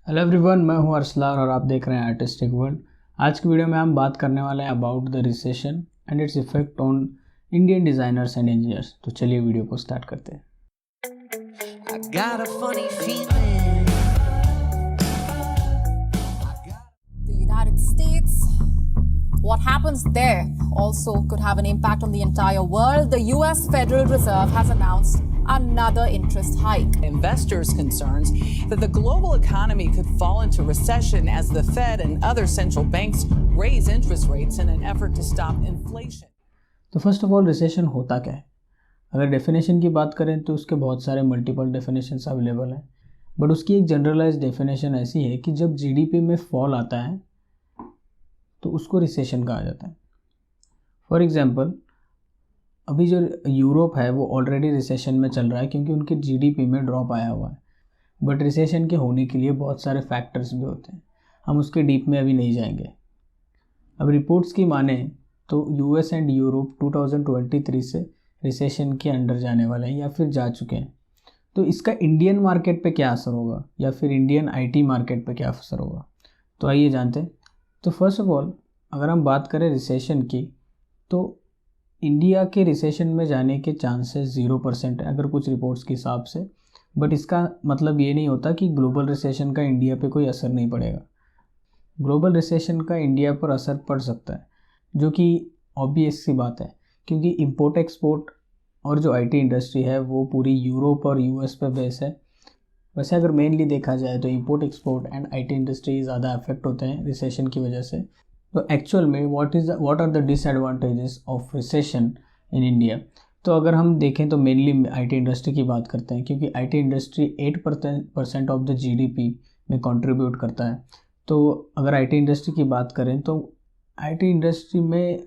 Hello everyone, मैं हूं अरसलार और आप देख रहे हैं आर्टिस्टिक वर्ल्ड। आज की वीडियो में हम बात करने वाले हैं about the recession and its effect on Indian designers and engineers. तो चलिए वीडियो को स्टार्ट करते हैं। I got a funny feeling. The United States, what happens there also could have an impact on the entire world. The US Federal Reserve has announced another interest hike. Investors' concerns that the global economy could fall into recession as the Fed and other central banks raise interest rates in an effort to stop inflation. तो first of all recession होता क्या है? अगर definition की बात करें तो उसके बहुत सारे मल्टीपल डेफिनेशंस अवेलेबल हैं, बट उसकी एक जनरलाइज डेफिनेशन ऐसी है कि जब जीडीपी में फॉल आता है तो उसको रिसेशन कहा जाता है। फॉर एग्जांपल, अभी जो यूरोप है वो ऑलरेडी रिसेशन में चल रहा है क्योंकि उनके जीडीपी में ड्रॉप आया हुआ है, बट रिसेशन के होने के लिए बहुत सारे फैक्टर्स भी होते हैं। हम उसके डीप में अभी नहीं जाएंगे। अब रिपोर्ट्स की माने तो यूएस एंड यूरोप 2023 से रिसेशन के अंडर जाने वाले हैं या फिर जा चुके हैं। तो इसका इंडियन मार्केट पे क्या असर होगा या फिर इंडियन आईटी मार्केट पे क्या असर होगा, तो आइए जानते हैं। तो फर्स्ट ऑफ ऑल, अगर हम बात करें रिसेशन की, तो इंडिया के रिसेशन में जाने के चांसेस 0% है अगर कुछ रिपोर्ट्स के हिसाब से, बट इसका मतलब ये नहीं होता कि ग्लोबल रिसेशन का इंडिया पे कोई असर नहीं पड़ेगा। ग्लोबल रिसेशन का इंडिया पर असर पड़ सकता है, जो कि ऑब्वियस सी बात है क्योंकि इंपोर्ट एक्सपोर्ट और जो आईटी इंडस्ट्री है वो पूरी यूरोप और यूएस पे बेस है। वैसे अगर मेनली देखा जाए तो import export and IT industry ज़्यादा अफेक्ट होते हैं रिसेशन की वजह से। तो एक्चुअल में what are the disadvantages of recession in India? तो अगर हम देखें तो मेनली आईटी इंडस्ट्री की बात करते हैं क्योंकि IT industry 8% of the GDP में कंट्रीब्यूट करता है। तो अगर आईटी इंडस्ट्री की बात करें तो आईटी इंडस्ट्री में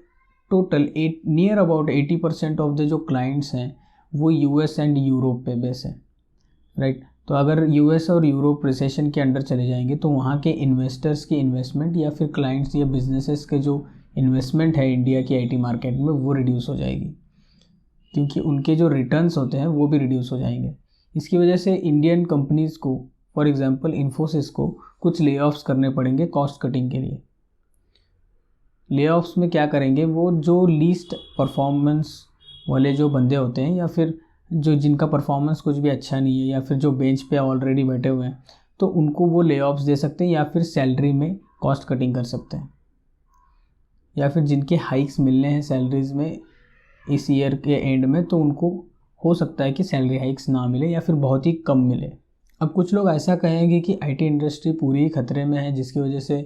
total near about 80% of the जो क्लाइंट्स हैं वो यूएस एंड यूरोप पे बेस है, राइट। तो अगर यूएस और यूरोप रिसेशन के अंडर चले जाएंगे तो वहाँ के इन्वेस्टर्स की इन्वेस्टमेंट या फिर क्लाइंट्स या बिजनेसेस के जो इन्वेस्टमेंट है इंडिया की आईटी मार्केट में वो रिड्यूस हो जाएगी क्योंकि उनके जो रिटर्न्स होते हैं वो भी रिड्यूस हो जाएंगे। इसकी वजह से इंडियन कंपनीज़ को, फॉर एग्जांपल इन्फोसिस को, कुछ ले ऑफ्स करने पड़ेंगे कॉस्ट कटिंग के लिए। ले ऑफ्स में क्या करेंगे, वो जो लीस्ट परफॉर्मेंस वाले जो बंदे होते हैं या फिर जो जिनका परफॉर्मेंस कुछ भी अच्छा नहीं है या फिर जो बेंच पे ऑलरेडी बैठे हुए हैं, तो उनको वो ले ऑफ्स दे सकते हैं या फिर सैलरी में कॉस्ट कटिंग कर सकते हैं, या फिर जिनके हाइक्स मिलने हैं सैलरीज में इस ईयर के एंड में, तो उनको हो सकता है कि सैलरी हाइक्स ना मिले या फिर बहुत ही कम मिले। अब कुछ लोग ऐसा कहेंगे कि आईटी इंडस्ट्री पूरी ही खतरे में है जिसकी वजह से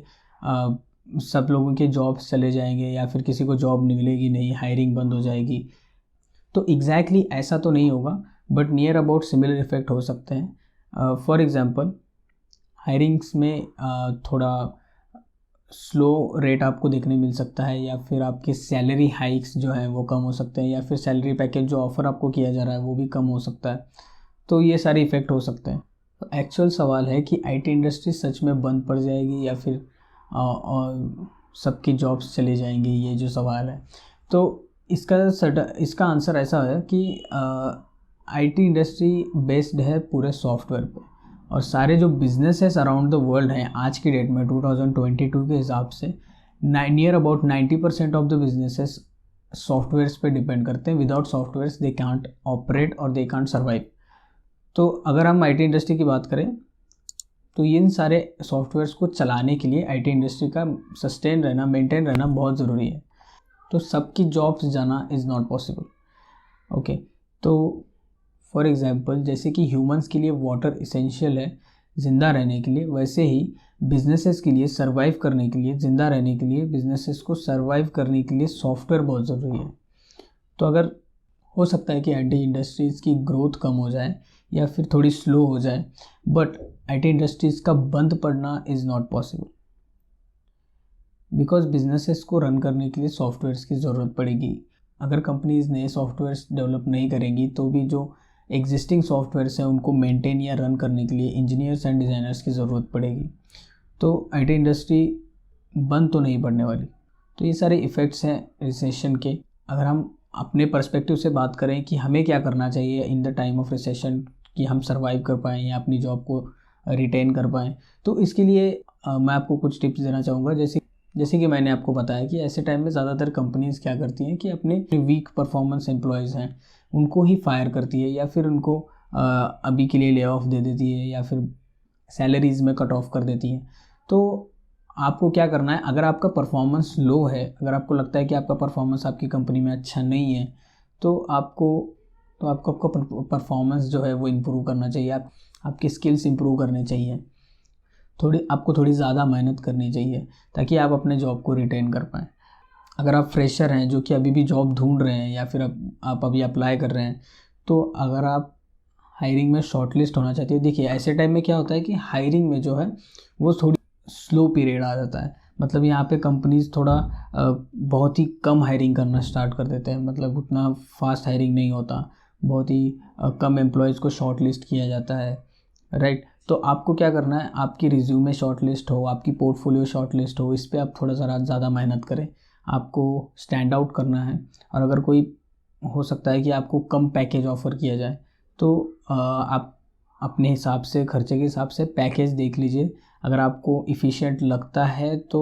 सब लोगों के जॉब्स चले जाएंगे या फिर किसी को जॉब नहीं मिलेगी, नहीं, हायरिंग बंद हो जाएगी। तो एग्जैक्टली ऐसा तो नहीं होगा, but near about similar effect हो सकते हैं। फॉर एग्जांपल, हायरिंग्स में थोड़ा स्लो रेट आपको देखने मिल सकता है या फिर आपके सैलरी हाइक्स जो हैं वो कम हो सकते हैं या फिर सैलरी पैकेज जो ऑफ़र आपको किया जा रहा है वो भी कम हो सकता है। तो ये सारे इफ़ेक्ट हो सकते हैं। तो एक्चुअल सवाल है कि आईटी इंडस्ट्री सच में बंद पड़ जाएगी या फिर और सबकी जॉब्स चली जाएंगी, ये जो सवाल है। तो इसका आंसर ऐसा है कि आईटी इंडस्ट्री बेस्ड है पूरे सॉफ्टवेयर पे, और सारे जो बिजनेसेस अराउंड द वर्ल्ड हैं आज की डेट में 2022 के हिसाब से near about 90% of the businesses softwares पे डिपेंड करते हैं। Without softwares they can't operate और दे कांट सर्वाइव। तो अगर हम आईटी इंडस्ट्री की बात करें तो इन सारे सॉफ्टवेयर्स को चलाने के लिए आईटी इंडस्ट्री का सस्टेन रहना, मेंटेन रहना बहुत ज़रूरी है। तो सबकी जॉब्स जाना इज़ नॉट पॉसिबल। ओके, तो फॉर एग्जांपल जैसे कि ह्यूमंस के लिए वाटर इसेंशियल है ज़िंदा रहने के लिए, वैसे ही बिजनेसेस के लिए सर्वाइव करने के लिए, ज़िंदा रहने के लिए, बिजनेसेस को सर्वाइव करने के लिए सॉफ्टवेयर बहुत ज़रूरी है। तो अगर हो सकता है कि आईटी इंडस्ट्रीज़ की ग्रोथ कम हो जाए या फिर थोड़ी स्लो हो जाए, बट आईटी इंडस्ट्रीज़ का बंद पड़ना is not possible because businesses को रन करने के लिए सॉफ्टवेयर्स की ज़रूरत पड़ेगी। अगर कंपनीज़ नए सॉफ्टवेयर्स डेवलप नहीं करेंगी तो भी जो एग्जिस्टिंग सॉफ्टवेयर्स हैं उनको मेंटेन या रन करने के लिए इंजीनियर्स एंड डिज़ाइनर्स की ज़रूरत पड़ेगी। तो आईटी इंडस्ट्री बंद तो नहीं पड़ने वाली। तो ये सारे इफ़ेक्ट्स हैं रिसेशन के। अगर हम अपने पर्सपेक्टिव से बात करें कि हमें क्या करना चाहिए in the time of recession कि हम सर्वाइव कर पाएँ या अपनी जॉब को रिटेन कर पाएँ। तो इसके लिए मैं आपको कुछ टिप्स देना चाहूँगा। जैसे कि मैंने आपको बताया कि ऐसे टाइम में ज़्यादातर कंपनीज़ क्या करती हैं कि अपने वीक परफॉर्मेंस एम्प्लॉयज़ हैं उनको ही फायर करती है, या फिर उनको अभी के लिए ले ऑफ दे देती है, या फिर सैलरीज़ में कट ऑफ कर देती है। तो आपको क्या करना है, अगर आपका परफॉर्मेंस लो है, अगर आपको लगता है कि आपका परफॉर्मेंस आपकी कंपनी में अच्छा नहीं है, तो आपको आपका परफॉर्मेंस जो है वो इम्प्रूव करना चाहिए। आपकी स्किल्स इम्प्रूव करने चाहिए, आपको थोड़ी ज़्यादा मेहनत करनी चाहिए ताकि आप अपने जॉब को रिटेन कर पाएँ। अगर आप फ्रेशर हैं जो कि अभी भी जॉब ढूंढ रहे हैं, या फिर आप अभी अप्लाई कर रहे हैं, तो अगर आप हायरिंग में शॉर्टलिस्ट होना चाहते हैं, देखिए ऐसे टाइम में क्या होता है कि हायरिंग में जो है वो थोड़ी स्लो पीरियड आ जाता है। मतलब यहाँ पे कंपनीज़ थोड़ा बहुत ही कम हायरिंग करना स्टार्ट कर देते हैं, मतलब उतना फास्ट हायरिंग नहीं होता, बहुत ही कम एम्प्लॉयज़ को शॉर्टलिस्ट किया जाता है, राइट। तो आपको क्या करना है, आपकी रिज्यूमे शॉर्टलिस्ट हो, आपकी पोर्टफोलियो शॉर्टलिस्ट हो, इस पर आप थोड़ा ज़्यादा मेहनत करें। आपको स्टैंड आउट करना है, और अगर कोई हो सकता है कि आपको कम पैकेज ऑफ़र किया जाए, तो आप अपने हिसाब से, खर्चे के हिसाब से पैकेज देख लीजिए। अगर आपको इफ़िशिएंट लगता है तो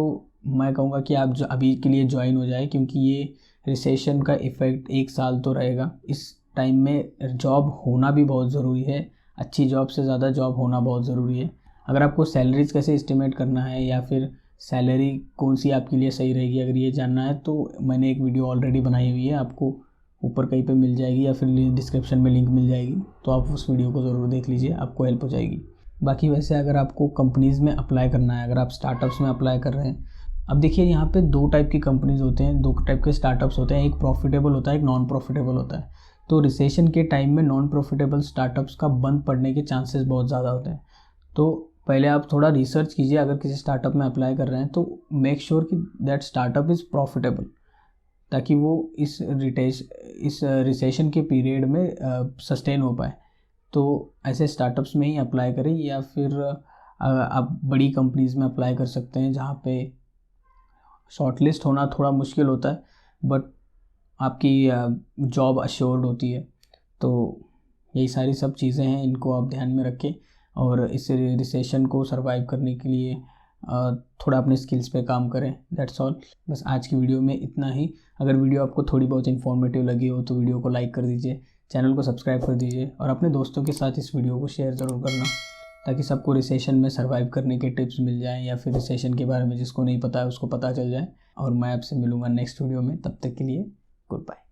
मैं कहूँगा कि आप अभी के लिए ज्वाइन हो जाए, क्योंकि ये रिसेशन का इफ़ेक्ट 1 साल तो रहेगा। इस टाइम में जॉब होना भी बहुत ज़रूरी है, अच्छी जॉब से ज़्यादा जॉब होना बहुत ज़रूरी है। अगर आपको सैलरीज़ कैसे एस्टिमेट करना है, या फिर सैलरी कौन सी आपके लिए सही रहेगी, अगर ये जानना है तो मैंने एक वीडियो ऑलरेडी बनाई हुई है, आपको ऊपर कहीं पे मिल जाएगी या फिर डिस्क्रिप्शन में लिंक मिल जाएगी, तो आप उस वीडियो को ज़रूर देख लीजिए, आपको हेल्प हो जाएगी। बाकी वैसे अगर आपको कंपनीज़ में अप्लाई करना है, अगर आप स्टार्टअप्स में अप्लाई कर रहे हैं, अब देखिए यहाँ पे 2 टाइप की कंपनीज़ होते हैं, 2 टाइप के स्टार्टअप्स होते हैं, एक प्रॉफिटेबल होता है, एक नॉन प्रॉफिटेबल होता है। तो रिसेशन के टाइम में नॉन प्रॉफिटेबल स्टार्टअप्स का बंद पड़ने के चांसेस बहुत ज़्यादा होते हैं। तो पहले आप थोड़ा रिसर्च कीजिए, अगर किसी स्टार्टअप में अप्लाई कर रहे हैं तो मेक श्योर कि दैट स्टार्टअप इज़ प्रॉफिटेबल, ताकि वो इस रिसेशन के पीरियड में सस्टेन हो पाए। तो ऐसे स्टार्टअप्स में ही अप्लाई करें, या फिर आप बड़ी कंपनीज़ में अप्लाई कर सकते हैं जहाँ पे शॉर्टलिस्ट होना थोड़ा मुश्किल होता है, बट आपकी जॉब अश्योर्ड होती है। तो यही सारी सब चीज़ें हैं, इनको आप ध्यान में रखें, और इस रिसेशन को सरवाइव करने के लिए थोड़ा अपने स्किल्स पे काम करें। That's all. बस आज की वीडियो में इतना ही। अगर वीडियो आपको थोड़ी बहुत इन्फॉर्मेटिव लगी हो तो वीडियो को लाइक कर दीजिए, चैनल को सब्सक्राइब कर दीजिए, और अपने दोस्तों के साथ इस वीडियो को शेयर ज़रूर करना, ताकि सबको रिसेशन में सर्वाइव करने के टिप्स मिल जाएं, या फिर रिसेशन के बारे में जिसको नहीं पता है उसको पता चल जाए। और मैं आपसे मिलूँगा नेक्स्ट वीडियो में, तब तक के लिए गुड बाय।